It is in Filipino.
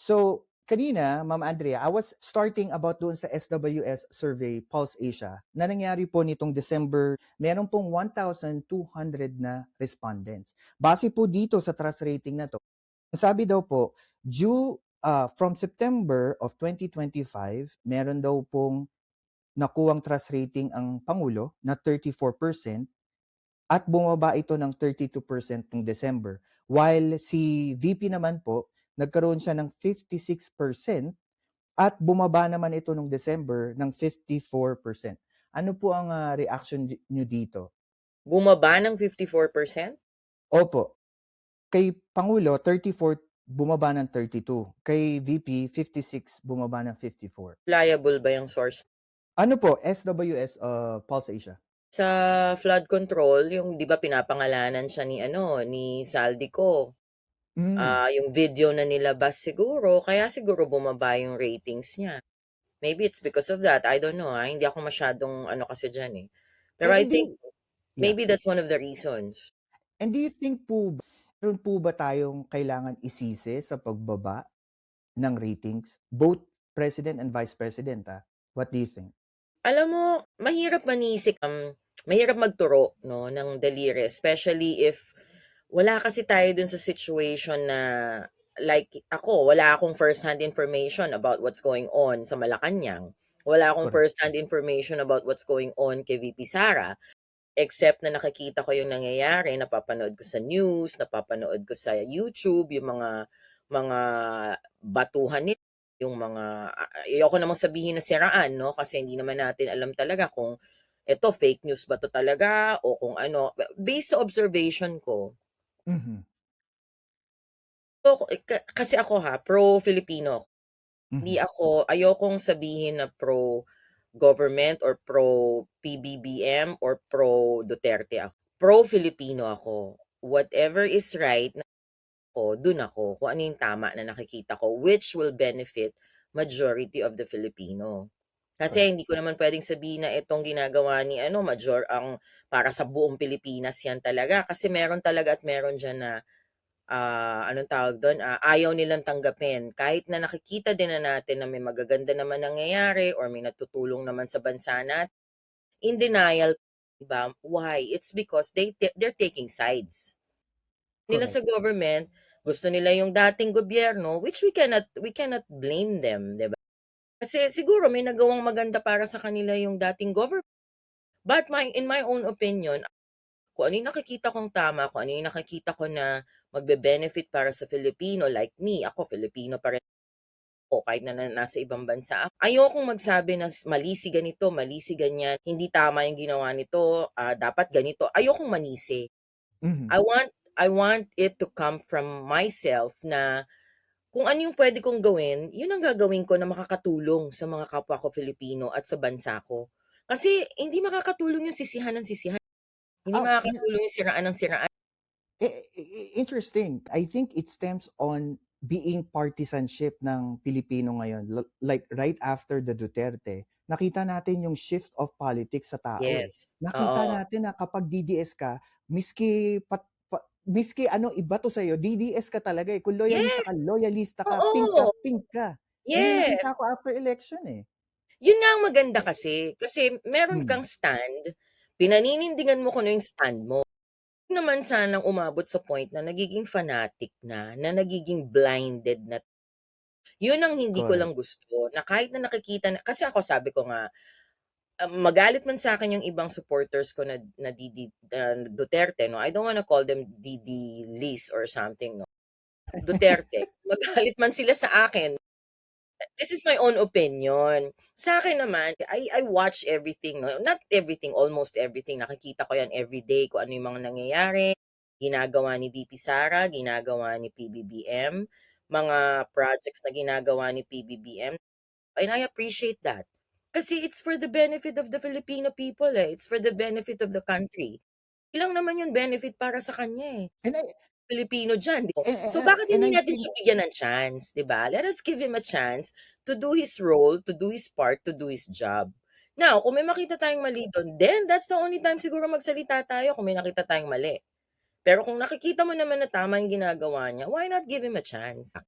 So, kanina, Ma'am Andrea, I was starting about doon sa SWS survey, Pulse Asia, na nangyari po nitong December, meron pong 1,200 na respondents. Base po dito sa trust rating na to, sabi daw po, from September of 2025, meron daw pong nakuwang trust rating ang Pangulo na 34% at bumaba ito ng 32% noong December. While si VP naman po, nagkaroon siya ng 56% at bumaba naman ito noong December ng 54%. Ano po ang reaction nyo dito? Bumaba ng 54%? Opo. Kay Pangulo, 34 bumaba ng 32. Kay VP, 56 bumaba ng 54. Reliable ba yung source? Ano po? SWS Pulse Asia. Sa flood control, yung 'di ba pinapangalanan siya ni Saldico. Mm. Yung video na nilabas siguro, kaya siguro bumaba yung ratings niya. Maybe it's because of that. I don't know. Hindi ako masyadong ano kasi diyan eh. Pero I think Yeah. maybe that's one of the reasons. And do you think po, meron po ba tayong kailangan isisi sa pagbaba ng ratings? Both President and Vice President, What do you think? Alam mo, mahirap manisik, mahirap magturo, no, ng daliri, especially if wala kasi tayo dun sa situation na like ako, wala akong first-hand information about what's going on sa Malacanang. Wala akong Correct. first-hand information about what's going on kay VP Sara, except na nakikita ko yung nangyayari, napapanood ko sa news, napapanood ko sa YouTube, yung mga batuhan nila, yung mga ayoko namang sabihin na siraan, no? Kasi hindi naman natin alam talaga kung eto fake news ba to talaga o kung ano. Based sa observation ko, Mhm. kasi ako pro-Filipino. Hindi Mhm. ayokong sabihin na pro-government or pro-PBBM or pro-Duterte ako. Pro-Filipino ako. Whatever is right dun ako. Kung ano yung tama na nakikita ko, which will benefit majority of the Filipino. Kasi Correct. hindi ko naman pwedeng sabihin na itong ginagawa ni ang para sa buong Pilipinas yan talaga. Kasi meron talaga at meron dyan na anong tawag do'n, ayaw nilang tanggapin. Kahit na nakikita din na natin na may magaganda naman nangyayari or may natutulong naman sa bansa natin, in denial, 'di ba? Why? It's because they're taking sides. Nila Correct. sa government, gusto nila yung dating gobyerno, which we cannot blame them, 'di ba? Kasi siguro may nagawang maganda para sa kanila yung dating government. But in my own opinion, kung ano yung nakikita kong tama, kung ano yung nakikita ko na magbe-benefit para sa Filipino, like me, ako Filipino pa rin ako kahit na nasa ibang bansa ako. Ayokong magsabi na mali si ganito, mali si ganyan, hindi tama yung ginawa nito, dapat ganito. Ayokong manisi. Mhm. I want it to come from myself na kung ano yung pwede kong gawin, yun ang gagawin ko na makakatulong sa mga kapwa ko Filipino at sa bansa ko. Kasi hindi makakatulong yung sisihan ng sisihan. Hindi Ah, makakatulong yung siraan ng siraan. Interesting. I think it stems on being partisanship ng Pilipino ngayon. Like right after the Duterte, nakita natin yung shift of politics sa tao eh. Yes, Nakita oo. natin na kapag DDS ka, miski ano ibato sa'yo, DDS ka talaga eh. Kung Yes, loyalista ka, oo. pink ka. Yun yung Yes. nakita ko after election eh. Yun nga ang maganda kasi. Kasi meron Hmm. kang stand, pinaninindigan mo kung ano yung stand mo. Huwag naman sanang umabot sa point na nagiging fanatic na nagiging blinded na. Yun ang hindi ko Correct. lang gusto, na kahit na nakikita na kasi ako sabi ko nga, magalit man sa'kin yung ibang supporters ko na Duterte 'no, I don't wanna call them DD-list or something 'no, Duterte. Magalit man sila sa akin, this is my own opinion. Sa'kin naman, I watch everything 'no, not everything, almost everything. Nakikita ko 'yan everyday kung ano yung mga nangyayari, ginagawa ni VP Sara, ginagawa ni PBBM, mga projects na ginagawa ni PBBM, and I appreciate that. Kasi it's for the benefit of the Filipino people, eh, it's for the benefit of the country. Hindi lang naman yun benefit para sa kanya, eh. And I Pilipino diyan, 'di ba? and, So, and, bakit and hindi I natin think siya bigyan ng chance, 'di ba? Let us give him a chance to do his role, to do his part, to do his job. Now, kung may makita tayong mali dun, then that's the only time siguro magsalita tayo kung may nakita tayong mali. Pero kung nakikita mo naman na tama yung ginagawa niya, why not give him a chance?